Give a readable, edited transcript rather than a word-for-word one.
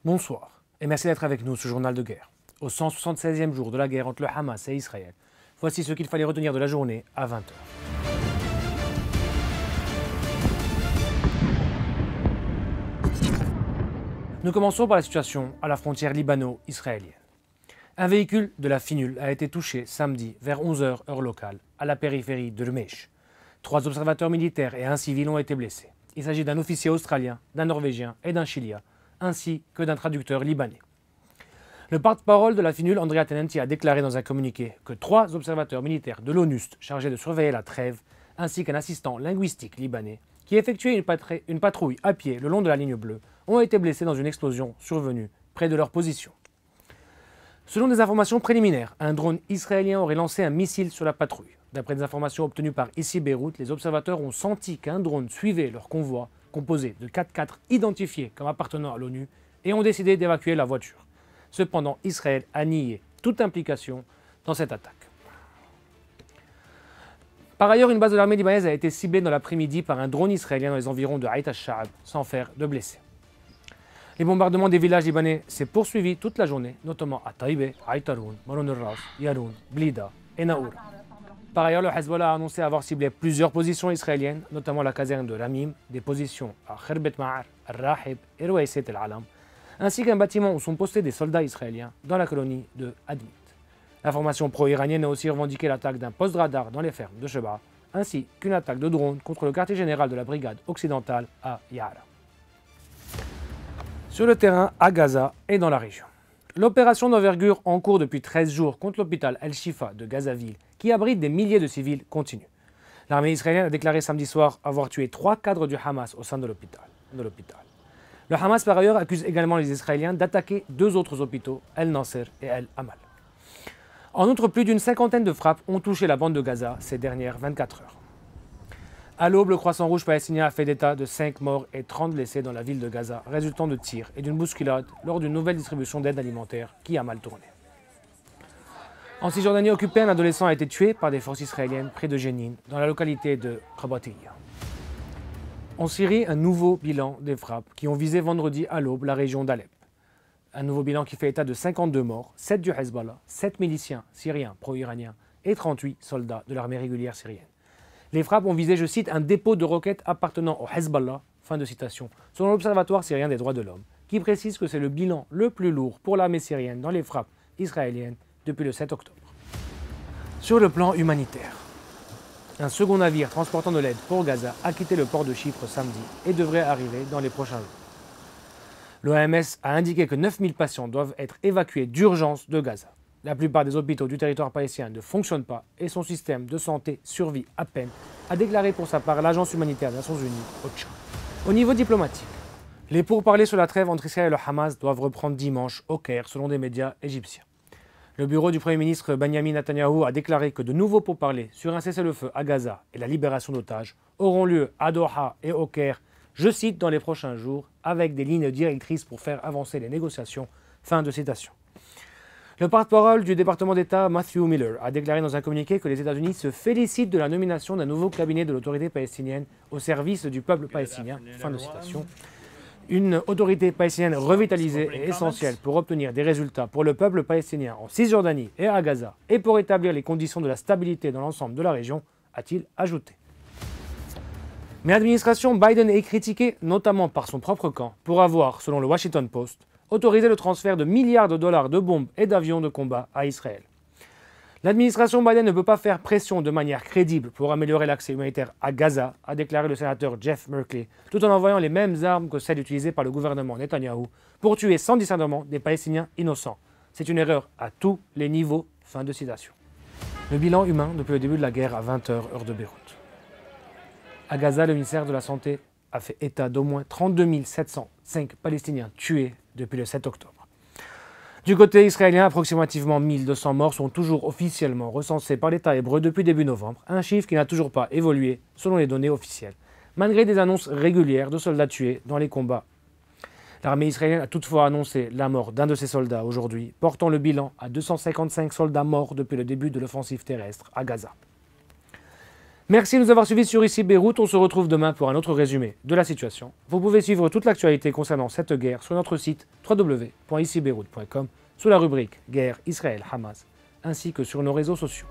Bonsoir et merci d'être avec nous ce journal de guerre. Au 176e jour de la guerre entre le Hamas et Israël, voici ce qu'il fallait retenir de la journée à 20 h. Nous commençons par la situation à la frontière libano-israélienne. Un véhicule de la FINUL a été touché samedi vers 11 h heure locale à la périphérie de Rumesh. 3 observateurs militaires et un civil ont été blessés. Il s'agit d'un officier australien, d'un norvégien et d'un chilien, ainsi que d'un traducteur libanais. Le porte-parole de la FINUL, Andrea Tenenti, a déclaré dans un communiqué que 3 observateurs militaires de l'ONUST chargés de surveiller la trêve, ainsi qu'un assistant linguistique libanais, qui effectuait une patrouille à pied le long de la ligne bleue, ont été blessés dans une explosion survenue près de leur position. Selon des informations préliminaires, un drone israélien aurait lancé un missile sur la patrouille. D'après des informations obtenues par ICI Beyrouth, les observateurs ont senti qu'un drone suivait leur convoi, composé de 4x4 identifiés comme appartenant à l'ONU, et ont décidé d'évacuer la voiture. Cependant, Israël a nié toute implication dans cette attaque. Par ailleurs, une base de l'armée libanaise a été ciblée dans l'après-midi par un drone israélien dans les environs de Haït al-Sha'ab, sans faire de blessés. Les bombardements des villages libanais s'est poursuivis toute la journée, notamment à Taïbé, Aïtaroun, Maroun al-Ras, Yaroun, Blida et Naoura. Par ailleurs, le Hezbollah a annoncé avoir ciblé plusieurs positions israéliennes, notamment la caserne de Ramim, des positions à Khirbet Ma'ar, Al-Rahib et Rouaïset el-Alam, ainsi qu'un bâtiment où sont postés des soldats israéliens dans la colonie de Admit. La formation pro-iranienne a aussi revendiqué l'attaque d'un poste radar dans les fermes de Sheba, ainsi qu'une attaque de drone contre le quartier général de la brigade occidentale à Yara. Sur le terrain, à Gaza et dans la région. L'opération d'envergure en cours depuis 13 jours contre l'hôpital Al-Shifa de Gazaville, qui abrite des milliers de civils, continue. L'armée israélienne a déclaré samedi soir avoir tué 3 cadres du Hamas au sein de l'hôpital. Le Hamas, par ailleurs, accuse également les Israéliens d'attaquer 2 autres hôpitaux, El-Nasser et El-Amal. En outre, plus d'une cinquantaine de frappes ont touché la bande de Gaza ces dernières 24 heures. À l'aube, le Croissant Rouge palestinien a fait état de 5 morts et 30 blessés dans la ville de Gaza, résultant de tirs et d'une bousculade lors d'une nouvelle distribution d'aide alimentaire qui a mal tourné. En Cisjordanie occupée, un adolescent a été tué par des forces israéliennes près de Jenin, dans la localité de Rabatiyya. En Syrie, un nouveau bilan des frappes qui ont visé vendredi à l'aube la région d'Alep. Un nouveau bilan qui fait état de 52 morts, 7 du Hezbollah, 7 miliciens syriens pro-iraniens et 38 soldats de l'armée régulière syrienne. Les frappes ont visé, je cite, un dépôt de roquettes appartenant au Hezbollah, fin de citation, selon l'Observatoire syrien des droits de l'homme, qui précise que c'est le bilan le plus lourd pour l'armée syrienne dans les frappes israéliennes depuis le 7 octobre. Sur le plan humanitaire, un second navire transportant de l'aide pour Gaza a quitté le port de Chypre samedi et devrait arriver dans les prochains jours. L'OMS a indiqué que 9000 patients doivent être évacués d'urgence de Gaza. La plupart des hôpitaux du territoire palestinien ne fonctionnent pas et son système de santé survit à peine, a déclaré pour sa part l'Agence humanitaire des Nations Unies, OCHA. Au niveau diplomatique, les pourparlers sur la trêve entre Israël et le Hamas doivent reprendre dimanche au Caire, selon des médias égyptiens. Le bureau du Premier ministre Benjamin Netanyahou a déclaré que de nouveaux pourparlers sur un cessez-le-feu à Gaza et la libération d'otages auront lieu à Doha et au Caire, je cite, dans les prochains jours, avec des lignes directrices pour faire avancer les négociations. Fin de citation. Le porte-parole du département d'État, Matthew Miller, a déclaré dans un communiqué que les États-Unis se félicitent de la nomination d'un nouveau cabinet de l'autorité palestinienne au service du peuple palestinien. Fin de citation. Une autorité palestinienne revitalisée est essentielle pour obtenir des résultats pour le peuple palestinien en Cisjordanie et à Gaza et pour établir les conditions de la stabilité dans l'ensemble de la région, a-t-il ajouté. Mais l'administration Biden est critiquée, notamment par son propre camp, pour avoir, selon le Washington Post, autorisé le transfert de milliards de dollars de bombes et d'avions de combat à Israël. L'administration Biden ne peut pas faire pression de manière crédible pour améliorer l'accès humanitaire à Gaza, a déclaré le sénateur Jeff Merkley, tout en envoyant les mêmes armes que celles utilisées par le gouvernement Netanyahou pour tuer sans discernement des Palestiniens innocents. C'est une erreur à tous les niveaux. Fin de citation. Le bilan humain depuis le début de la guerre à 20 h heure de Beyrouth. À Gaza, le ministère de la Santé a fait état d'au moins 32 705 Palestiniens tués depuis le 7 octobre. Du côté israélien, approximativement 1200 morts sont toujours officiellement recensés par l'État hébreu depuis début novembre, un chiffre qui n'a toujours pas évolué selon les données officielles, malgré des annonces régulières de soldats tués dans les combats. L'armée israélienne a toutefois annoncé la mort d'un de ses soldats aujourd'hui, portant le bilan à 255 soldats morts depuis le début de l'offensive terrestre à Gaza. Merci de nous avoir suivis sur Ici Beyrouth. On se retrouve demain pour un autre résumé de la situation. Vous pouvez suivre toute l'actualité concernant cette guerre sur notre site www.icibeyrouth.com sous la rubrique Guerre Israël-Hamas, ainsi que sur nos réseaux sociaux.